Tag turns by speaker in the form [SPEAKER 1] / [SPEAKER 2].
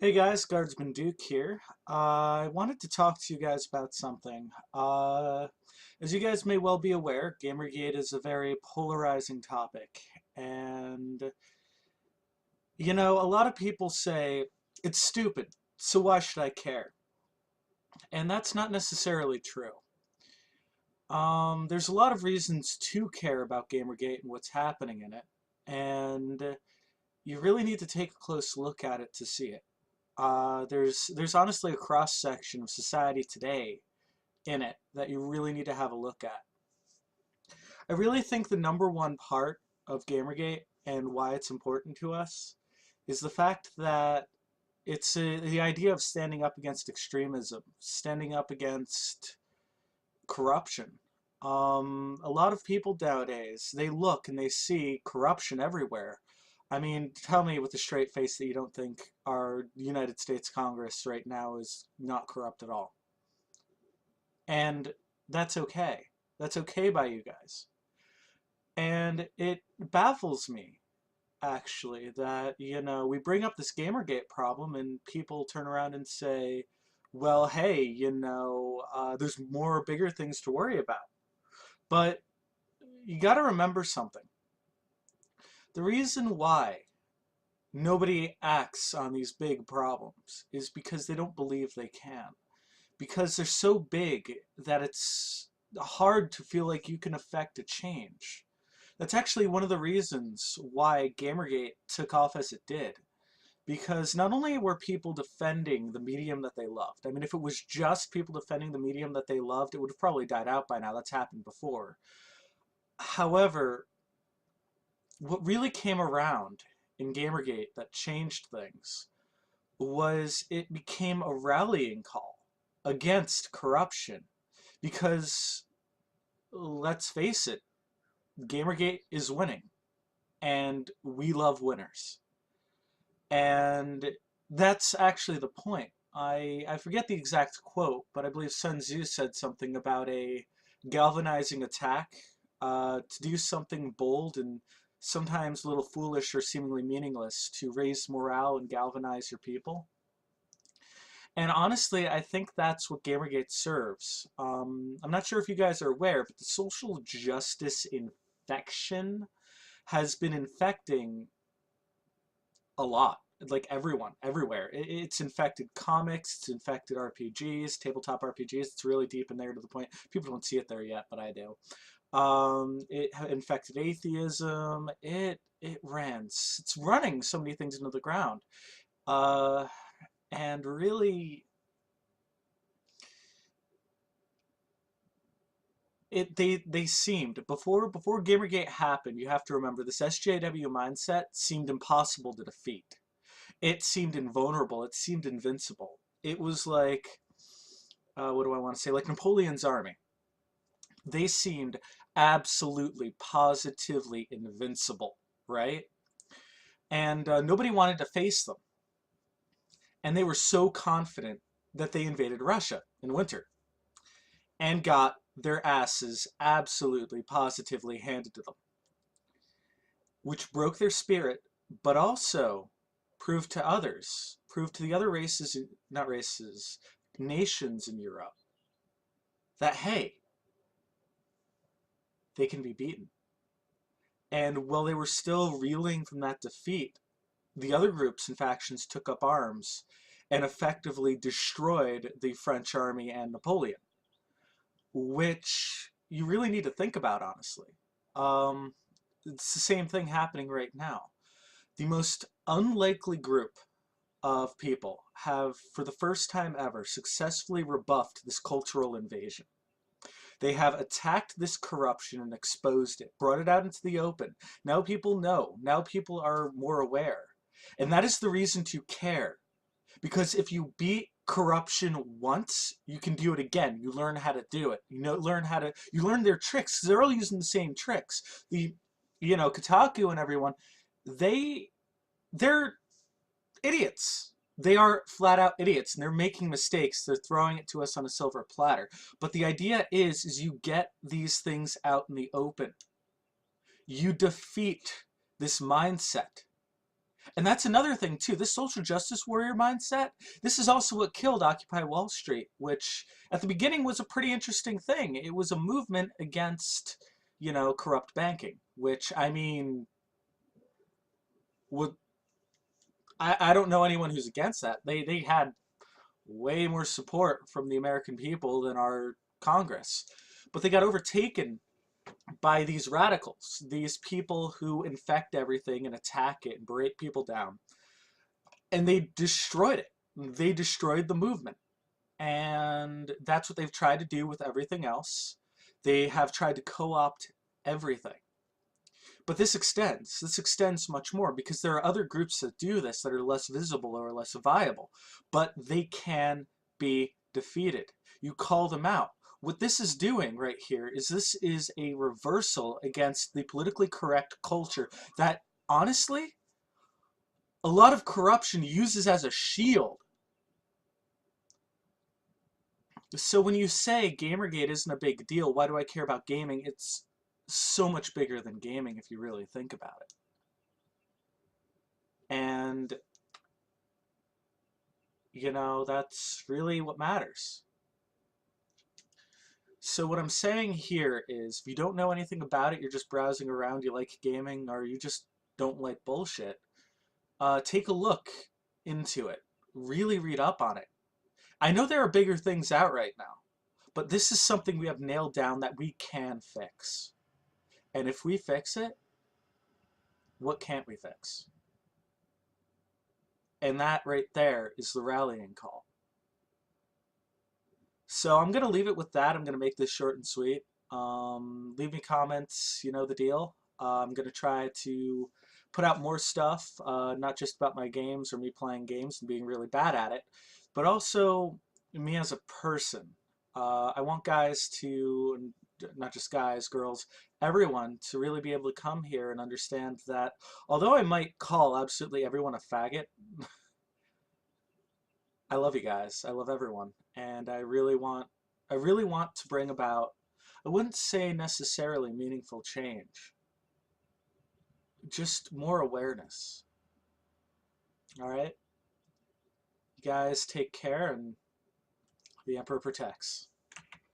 [SPEAKER 1] Hey guys, Guardsman Duke here. I wanted to talk to you guys about something. As you guys may well be aware, Gamergate is a very polarizing topic. And, a lot of people say, it's stupid, so why should I care? And that's not necessarily true. There's a lot of reasons to care about Gamergate and what's happening in it. And you really need to take a close look at it to see it. There's honestly a cross section of society today in it that you really need to have a look at. I really think the number one part of Gamergate and why it's important to us is the fact that the idea of standing up against extremism, standing up against corruption. A lot of people nowadays, they look and they see corruption everywhere. I mean, tell me with a straight face that you don't think our United States Congress right now is not corrupt at all. And that's okay. That's okay by you guys. And it baffles me, actually, that, we bring up this Gamergate problem and people turn around and say, well, hey, there's more bigger things to worry about. But you got to remember something. The reason why nobody acts on these big problems is because they don't believe they can. Because they're so big that it's hard to feel like you can affect a change. That's actually one of the reasons why Gamergate took off as it did. Because not only were people defending the medium that they loved, I mean, if it was just people defending the medium that they loved, it would have probably died out by now. That's happened before. However, what really came around in Gamergate that changed things was it became a rallying call against corruption. Because, let's face it, Gamergate is winning, and we love winners. And that's actually the point. I forget the exact quote, but I believe Sun Tzu said something about a galvanizing attack, to do something bold and sometimes a little foolish or seemingly meaningless to raise morale and galvanize your people. And honestly, I think that's what Gamergate serves. I'm not sure if you guys are aware, but the social justice infection has been infecting a lot. Like everyone, everywhere. It's infected comics, it's infected RPGs, tabletop RPGs. It's really deep in there to the point people don't see it there yet, but I do. It infected atheism. It's running so many things into the ground. Uh, and really, they seemed before Gamergate happened. You have to remember this SJW mindset seemed impossible to defeat. It seemed invulnerable. It seemed invincible. It was like, what do I want to say? Like Napoleon's army. They seemed absolutely, positively invincible, right? And nobody wanted to face them. And they were so confident that they invaded Russia in winter and got their asses absolutely, positively handed to them, which broke their spirit, but also proved to others, proved to the other races, not races, nations in Europe, that, hey, they can be beaten. And while they were still reeling from that defeat, the other groups and factions took up arms and effectively destroyed the French army and Napoleon, which you really need to think about, honestly. Um, it's the same thing happening right now. The most unlikely group of people have, for the first time ever, successfully rebuffed this cultural invasion. They have attacked this corruption and exposed it, brought it out into the open. Now people know. Now people are more aware. And that is the reason to care. Because if you beat corruption once, you can do it again. You learn how to do it. You learn their tricks. They're all using the same tricks. Kotaku and everyone, they're idiots. They are flat out idiots and they're making mistakes. They're throwing it to us on a silver platter. But the idea is you get these things out in the open. You defeat this mindset. And that's another thing too. This social justice warrior mindset, this is also what killed Occupy Wall Street, which at the beginning was a pretty interesting thing. It was a movement against, corrupt banking, which I mean, would I don't know anyone who's against that. They had way more support from the American people than our Congress. But they got overtaken by these radicals, these people who infect everything and attack it and break people down. And they destroyed it. They destroyed the movement. And that's what they've tried to do with everything else. They have tried to co-opt everything. But this extends. This extends much more because there are other groups that do this that are less visible or less viable. But they can be defeated. You call them out. What this is doing right here is this is a reversal against the politically correct culture that, honestly, a lot of corruption uses as a shield. So when you say Gamergate isn't a big deal, why do I care about gaming? It's so much bigger than gaming if you really think about it. And, that's really what matters. So what I'm saying here is, if you don't know anything about it, you're just browsing around, you like gaming, or you just don't like bullshit, take a look into it. Really read up on it. I know there are bigger things out right now, but this is something we have nailed down that we can fix. And if we fix it, what can't we fix? And that right there is the rallying call. So I'm going to leave it with that. I'm going to make this short and sweet. Leave me comments, you know the deal. I'm going to try to put out more stuff, not just about my games or me playing games and being really bad at it, but also me as a person. I want guys to, not just guys, girls, everyone to really be able to come here and understand that although I might call absolutely everyone a faggot, I love you guys. I love everyone. And I really want to bring about, I wouldn't say necessarily meaningful change, just more awareness. All right? You guys take care, and the Emperor protects.